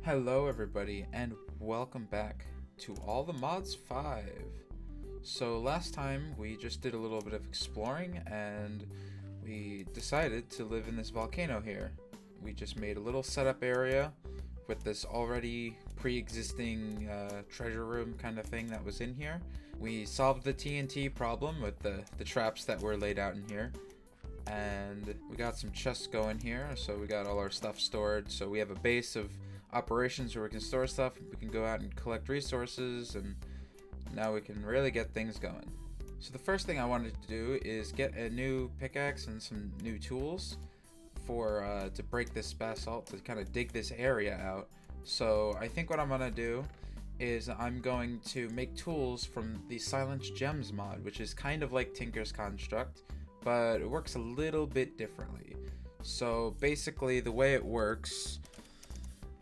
Hello everybody and welcome back to All the Mods 5. So last time we just did a little bit of exploring and we decided to live in this volcano here. We just made a little setup area with this already pre-existing treasure room kind of thing that was in here. We solved the TNT problem with the traps that were laid out in here. And we got some chests going here, so we got all our stuff stored. So we have a base of operations where we can store stuff, we can go out and collect resources, and now we can really get things going. So the first thing I wanted to do is get a new pickaxe and some new tools for to break this basalt, to kind of dig this area out. So I think what I'm gonna do is I'm going to make tools from the Silence Gems mod, which is kind of like Tinker's Construct, but it works a little bit differently. So basically the way it works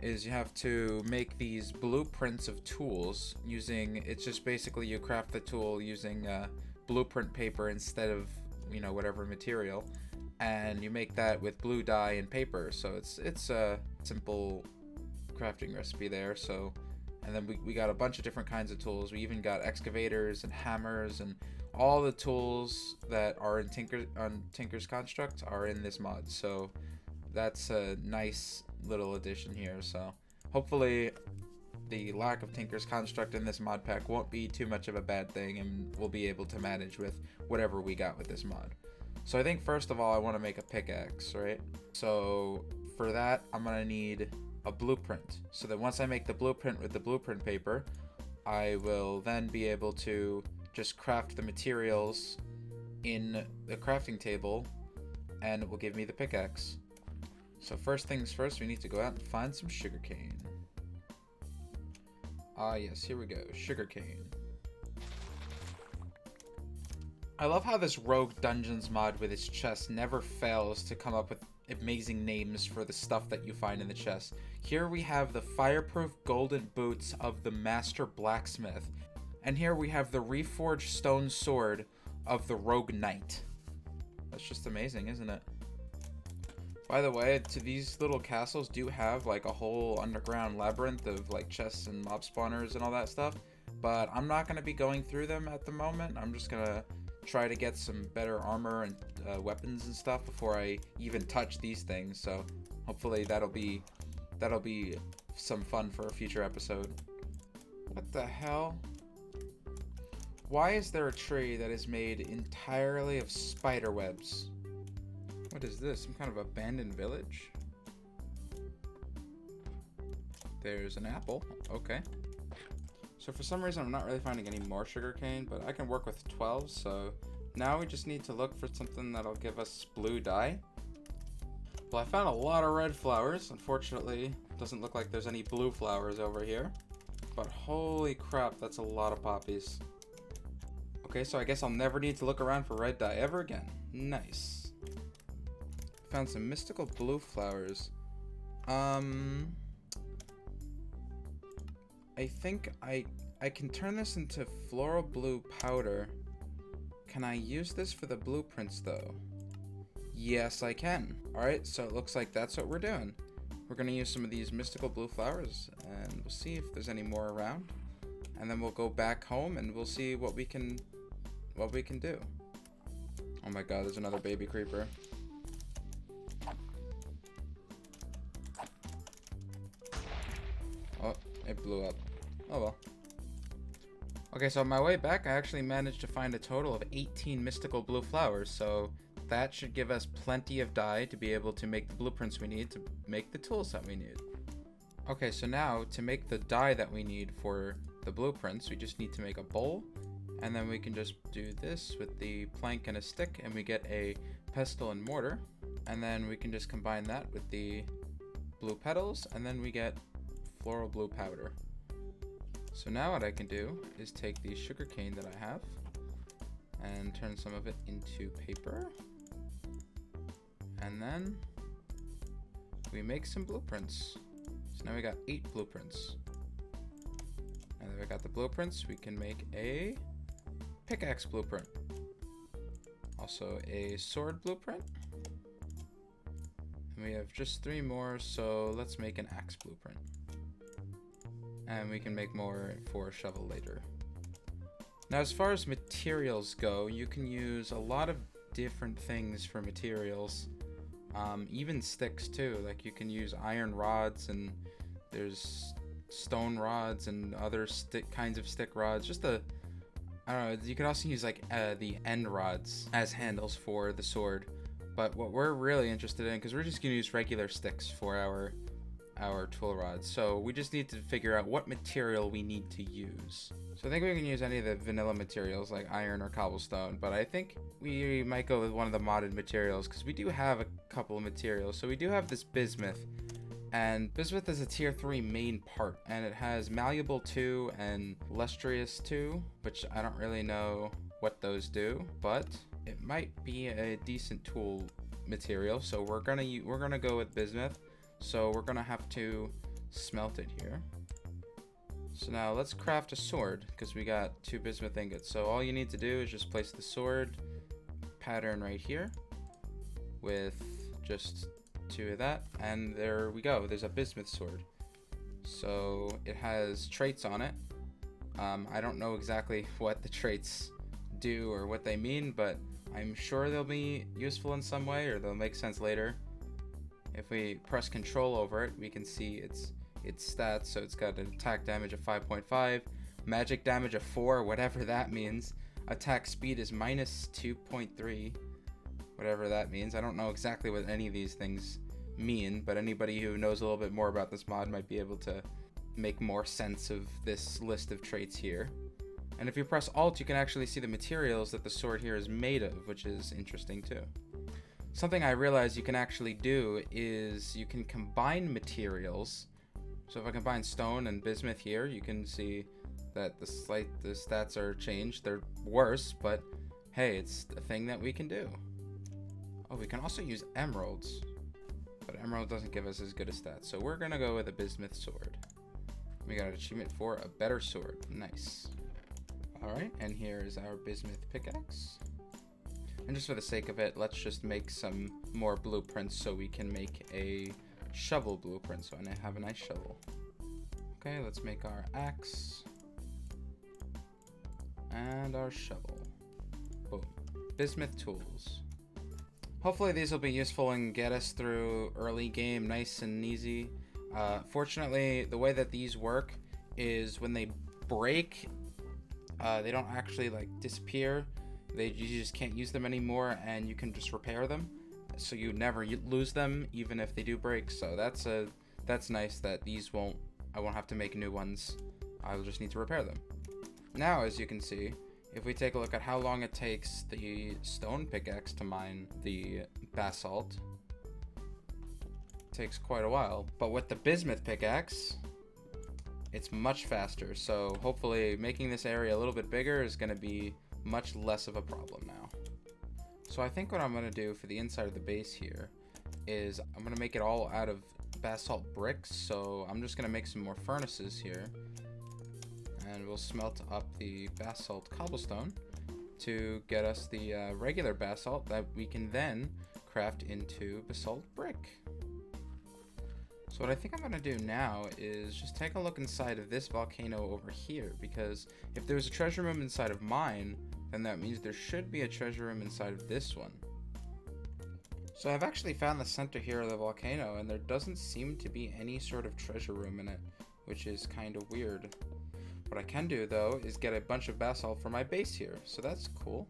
is you have to make these blueprints of tools using, it's just basically you craft the tool using blueprint paper instead of, whatever material, and you make that with blue dye and paper. So it's a simple crafting recipe there. So, and then we got a bunch of different kinds of tools. We even got excavators and hammers, and all the tools that are in Tinker's Construct are in this mod. So that's a nice little addition here. So hopefully the lack of Tinker's Construct in this mod pack won't be too much of a bad thing, and we'll be able to manage with whatever we got with this mod. So I think first of all I want to make a pickaxe, right? So for that I'm gonna need a blueprint, so that once I make the blueprint with the blueprint paper, I will then be able to just craft the materials in the crafting table and it will give me the pickaxe. So first things first, we need to go out and find some sugarcane. Ah yes, here we go, sugarcane. I love how this Rogue Dungeons mod with its chest never fails to come up with amazing names for the stuff that you find in the chest. Here we have the fireproof golden boots of the Master Blacksmith. And here we have the reforged stone sword of the Rogue Knight. That's just amazing, isn't it? By the way, these little castles do have like a whole underground labyrinth of like chests and mob spawners and all that stuff, but I'm not going to be going through them at the moment. I'm just going to try to get some better armor and weapons and stuff before I even touch these things. So hopefully that'll be some fun for a future episode. What the hell? Why is there a tree that is made entirely of spider webs? What is this? Some kind of abandoned village? There's an apple. Okay. So for some reason I'm not really finding any more sugarcane, but I can work with 12, so now we just need to look for something that'll give us blue dye. Well, I found a lot of red flowers. Unfortunately, it doesn't look like there's any blue flowers over here, but holy crap, that's a lot of poppies. Okay, so I guess I'll never need to look around for red dye ever again. Nice. Found some mystical blue flowers. I think I can turn this into floral blue powder. Can I use this for the blueprints though? Yes, I can. Alright, so it looks like that's what we're doing. We're gonna use some of these mystical blue flowers and we'll see if there's any more around. And then we'll go back home and we'll see what we can do. Oh my god, there's another baby creeper. Oh, it blew up. Oh well. Okay, so on my way back, I actually managed to find a total of 18 mystical blue flowers, so that should give us plenty of dye to be able to make the blueprints we need to make the tools that we need. Okay, so now to make the dye that we need for the blueprints, we just need to make a bowl, and then we can just do this with the plank and a stick, and we get a pestle and mortar, and then we can just combine that with the blue petals, and then we get floral blue powder. So now what I can do is take the sugarcane that I have and turn some of it into paper, and then we make some blueprints. So now we got 8 blueprints. Now that we got the blueprints, we can make a pickaxe blueprint, also a sword blueprint, and we have just 3 more, so let's make an axe blueprint. And we can make more for a shovel later. Now, as far as materials go, you can use a lot of different things for materials. Even sticks too. Like you can use iron rods, and there's stone rods and other kinds of stick rods. I don't know. You can also use like the end rods as handles for the sword. But what we're really interested in, because we're just gonna use regular sticks for our tool rods, so we just need to figure out what material we need to use. So I think we can use any of the vanilla materials like iron or cobblestone, but I think we might go with one of the modded materials because we do have a couple of materials. So we do have this bismuth, and bismuth is a tier 3 main part, and it has malleable 2 and lustrous 2, which I don't really know what those do, but it might be a decent tool material. So we're gonna go with bismuth. So we're gonna have to smelt it here. So now let's craft a sword because we got 2 bismuth ingots. So all you need to do is just place the sword pattern right here with just 2 of that, and there we go. There's a bismuth sword. So it has traits on it. I don't know exactly what the traits do or what they mean, but I'm sure they'll be useful in some way, or they'll make sense later. If we press control over it, we can see its stats. So it's got an attack damage of 5.5, magic damage of 4, whatever that means. Attack speed is minus 2.3, whatever that means. I don't know exactly what any of these things mean, but anybody who knows a little bit more about this mod might be able to make more sense of this list of traits here. And if you press Alt, you can actually see the materials that the sword here is made of, which is interesting too. Something I realized you can actually do is you can combine materials. So if I combine stone and bismuth here, you can see that the stats are changed. They're worse, but hey, it's a thing that we can do. Oh, we can also use emeralds, but emerald doesn't give us as good a stats. So we're gonna go with a bismuth sword. We got an achievement for a better sword. Nice. All right, and here is our bismuth pickaxe. And just for the sake of it, let's just make some more blueprints so we can make a shovel blueprint. So I have a nice shovel. Okay, let's make our axe and our shovel. Boom. Bismuth Tools. Hopefully these will be useful and get us through early game nice and easy. Fortunately, the way that these work is when they break, they don't actually like disappear. You just can't use them anymore, and you can just repair them, so you never lose them even if they do break. So that's nice that I won't have to make new ones. I'll just need to repair them. Now, as you can see, if we take a look at how long it takes the stone pickaxe to mine the basalt, it takes quite a while. But with the bismuth pickaxe, it's much faster. So hopefully making this area a little bit bigger is going to be much less of a problem now. So I think what I'm going to do for the inside of the base here is I'm going to make it all out of basalt bricks. So I'm just going to make some more furnaces here, and we'll smelt up the basalt cobblestone to get us the regular basalt that we can then craft into basalt brick. So what I think I'm going to do now is just take a look inside of this volcano over here, because if there's a treasure room inside of mine, then that means there should be a treasure room inside of this one. So I've actually found the center here of the volcano, and there doesn't seem to be any sort of treasure room in it, which is kind of weird. What I can do though is get a bunch of basalt for my base here, so that's cool.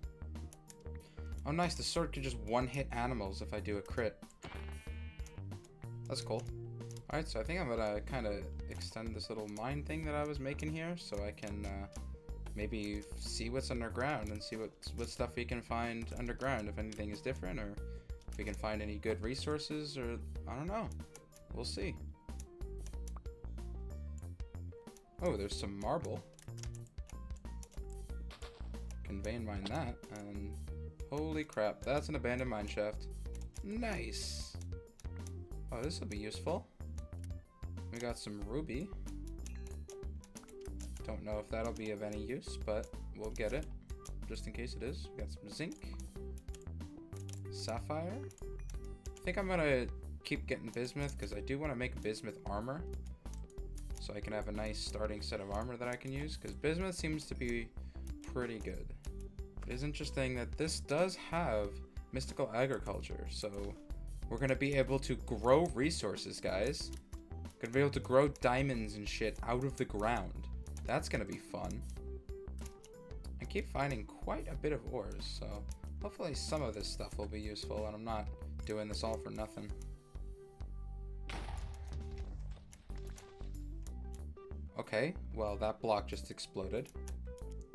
Oh nice, the sword can just one-hit animals if I do a crit. That's cool. Alright, so I think I'm gonna kind of extend this little mine thing that I was making here, so I can maybe see what's underground and see what stuff we can find underground, if anything is different, or if we can find any good resources, or I don't know. We'll see. Oh, there's some marble. Can vein mine that, and holy crap, that's an abandoned mine shaft. Nice. Oh, this will be useful. We got some ruby. Don't know if that'll be of any use, but we'll get it just in case it is. We got some zinc. Sapphire. I think I'm gonna keep getting bismuth because I do want to make bismuth armor. So so I can have a nice starting set of armor that I can use, because bismuth seems to be pretty good. It is interesting that this does have mystical agriculture, so we're gonna be able to grow resources, guys. Gonna be able to grow diamonds and shit out of the ground. That's gonna be fun. I keep finding quite a bit of ores, so hopefully some of this stuff will be useful and I'm not doing this all for nothing. Okay, well that block just exploded,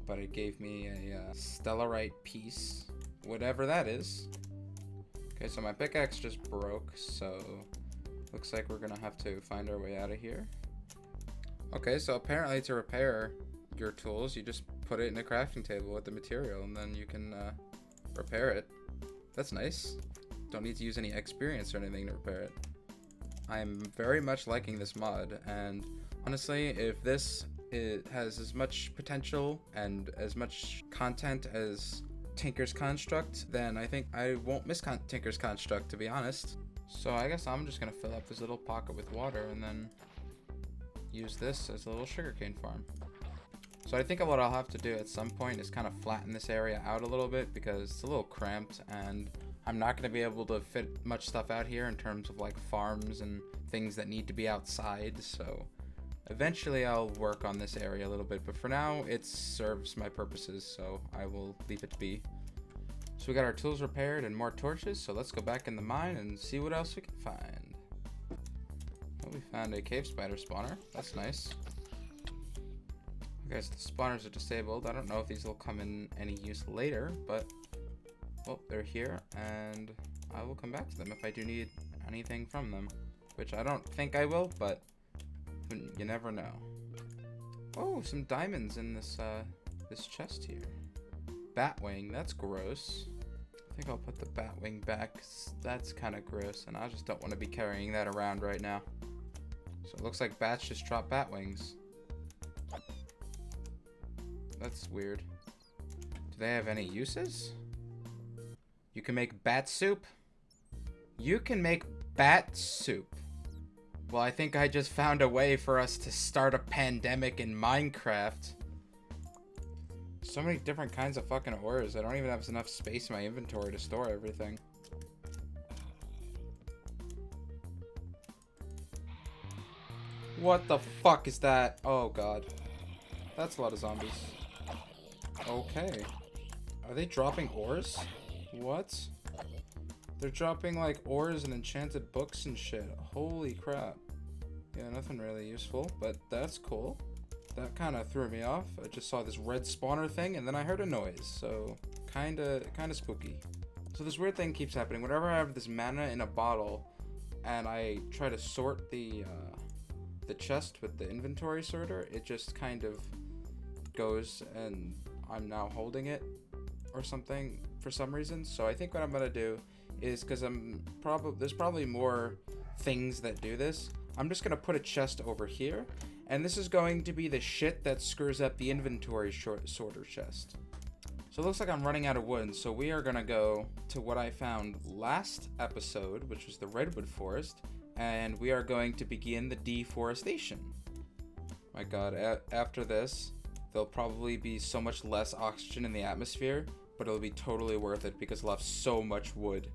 but it gave me a stellarite piece, whatever that is. Okay, so my pickaxe just broke, so looks like we're gonna have to find our way out of here. Okay, so apparently to repair your tools, you just put it in a crafting table with the material and then you can repair it. That's nice. Don't need to use any experience or anything to repair it. I'm very much liking this mod, and honestly, if it has as much potential and as much content as Tinker's Construct, then I think I won't miss Tinker's Construct, to be honest. So I guess I'm just gonna fill up this little pocket with water and then use this as a little sugarcane farm. So I think what I'll have to do at some point is kind of flatten this area out a little bit because it's a little cramped and I'm not gonna be able to fit much stuff out here in terms of like farms and things that need to be outside. So eventually I'll work on this area a little bit, but for now it serves my purposes, so I will leave it be. So we got our tools repaired and more torches, so let's go back in the mine and see what else we can find. Well, we found a cave spider spawner. That's nice. Okay, so the spawners are disabled. I don't know if these will come in any use later, but well, they're here, and I will come back to them if I do need anything from them, which I don't think I will, but you never know. Oh, some diamonds in this this chest here. Batwing, that's gross. I think I'll put the batwing back. That's kind of gross, and I just don't want to be carrying that around right now. So it looks like bats just drop batwings. That's weird. Do they have any uses? You can make bat soup? You can make bat soup. Well, I think I just found a way for us to start a pandemic in Minecraft. So many different kinds of fucking ores. I don't even have enough space in my inventory to store everything. What the fuck is that? Oh god. That's a lot of zombies. Okay. Are they dropping ores? What? They're dropping like ores and enchanted books and shit. Holy crap. Yeah, nothing really useful, but that's cool. That kind of threw me off. I just saw this red spawner thing and then I heard a noise, so kind of spooky. So this weird thing keeps happening. Whenever I have this mana in a bottle and I try to sort the chest with the inventory sorter, it just kind of goes and I'm now holding it or something for some reason. So I think what I'm gonna do is, because there's probably more things that do this, I'm just gonna put a chest over here, and this is going to be the shit that screws up the inventory sorter chest. So it looks like I'm running out of wood, so we are gonna go to what I found last episode, which was the redwood forest, and we are going to begin the deforestation. My god, after this, there'll probably be so much less oxygen in the atmosphere, but it'll be totally worth it because we'll have so much wood.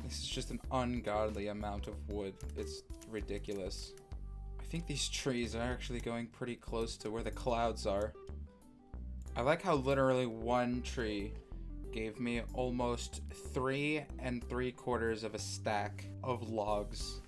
This is just an ungodly amount of wood. It's ridiculous. I think these trees are actually going pretty close to where the clouds are. I like how literally one tree gave me almost 3 3/4 of a stack of logs.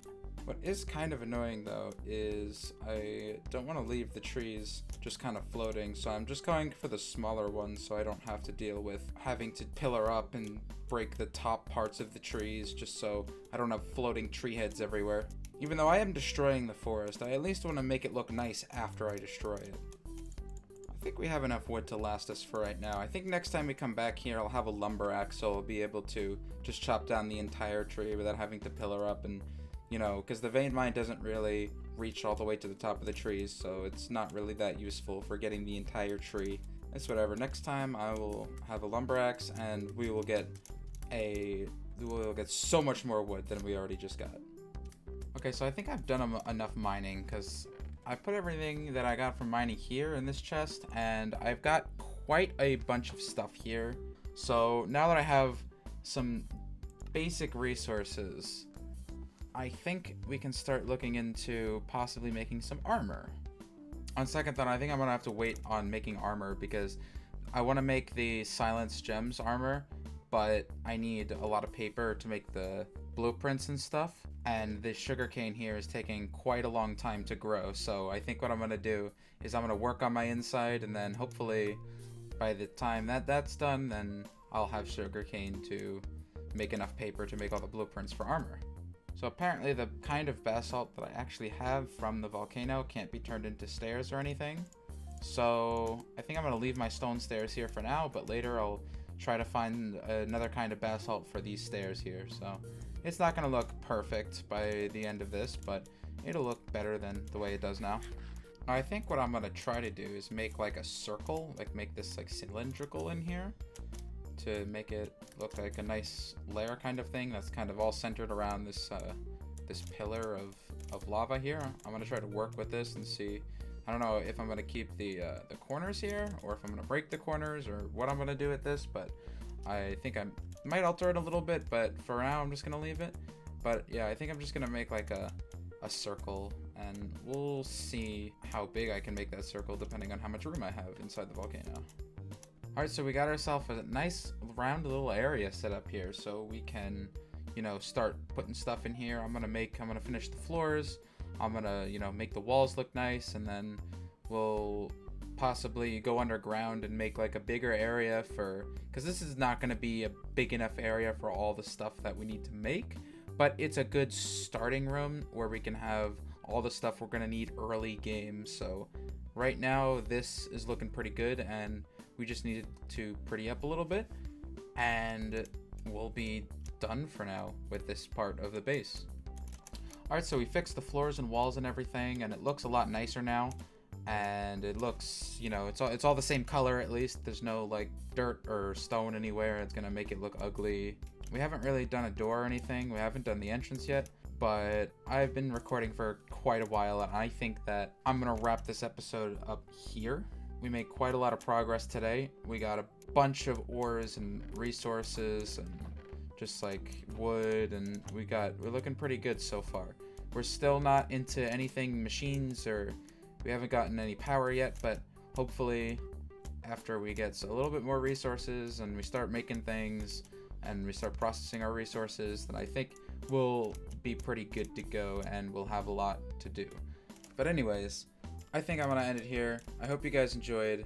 What is kind of annoying though is I don't want to leave the trees just kind of floating, so I'm just going for the smaller ones so I don't have to deal with having to pillar up and break the top parts of the trees just so I don't have floating tree heads everywhere. Even though I am destroying the forest, I at least want to make it look nice after I destroy it. I think we have enough wood to last us for right now. I think next time we come back here I'll have a lumber axe so I'll be able to just chop down the entire tree without having to pillar up and, you know, because the vein mine doesn't really reach all the way to the top of the trees, so it's not really that useful for getting the entire tree. It's whatever. Next time I will have a lumber axe and we will get so much more wood than we already just got. Okay, so I think I've done enough mining because I put everything that I got from mining here in this chest, and I've got quite a bunch of stuff here. So now that I have some basic resources, I think we can start looking into possibly making some armor. On second thought, I think I'm gonna have to wait on making armor because I want to make the Silence Gems armor, but I need a lot of paper to make the blueprints and stuff, and the sugarcane here is taking quite a long time to grow. So I think what I'm gonna do is I'm gonna work on my inside, and then hopefully by the time that's done, then I'll have sugarcane to make enough paper to make all the blueprints for armor. So apparently the kind of basalt that I actually have from the volcano can't be turned into stairs or anything. So I think I'm going to leave my stone stairs here for now, but later I'll try to find another kind of basalt for these stairs here. So it's not going to look perfect by the end of this, but it'll look better than the way it does now. I think what I'm going to try to do is make like a circle, like make this like cylindrical in here to make it look like a nice layer kind of thing that's kind of all centered around this this pillar of lava here. I'm going to try to work with this and see. I don't know if I'm going to keep the corners here or if I'm going to break the corners or what I'm going to do with this, but I think I might alter it a little bit, but for now I'm just going to leave it. But yeah, I think I'm just going to make like a circle, and we'll see how big I can make that circle depending on how much room I have inside the volcano. Alright, so we got ourselves a nice round little area set up here so we can, you know, start putting stuff in here. I'm gonna finish the floors. I'm gonna, you know, make the walls look nice, and then we'll possibly go underground and make like a bigger area because this is not gonna be a big enough area for all the stuff that we need to make, but it's a good starting room where we can have all the stuff we're gonna need early game. So right now this is looking pretty good, and we just needed to pretty up a little bit, and we'll be done for now with this part of the base. Alright, so we fixed the floors and walls and everything, and it looks a lot nicer now. And it looks, you know, it's all the same color at least. There's no like dirt or stone anywhere. It's gonna make it look ugly. We haven't really done a door or anything. We haven't done the entrance yet, but I've been recording for quite a while, and I think that I'm gonna wrap this episode up here. We made quite a lot of progress today. We got a bunch of ores and resources and just like wood, and we're looking pretty good so far. We're still not into anything machines, or we haven't gotten any power yet, but hopefully after we get a little bit more resources and we start making things and we start processing our resources, then I think we'll be pretty good to go and we'll have a lot to do. But anyways, I think I'm gonna end it here. I hope you guys enjoyed.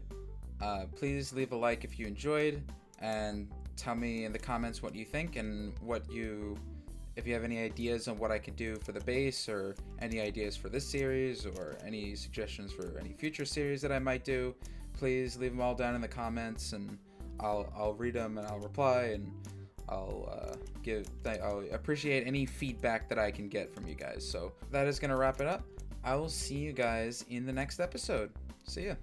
Please leave a like if you enjoyed, and tell me in the comments what you think and if you have any ideas on what I could do for the base, or any ideas for this series, or any suggestions for any future series that I might do. Please leave them all down in the comments, and I'll read them and I'll reply, and I'll appreciate any feedback that I can get from you guys. So that is gonna wrap it up. I will see you guys in the next episode. See ya.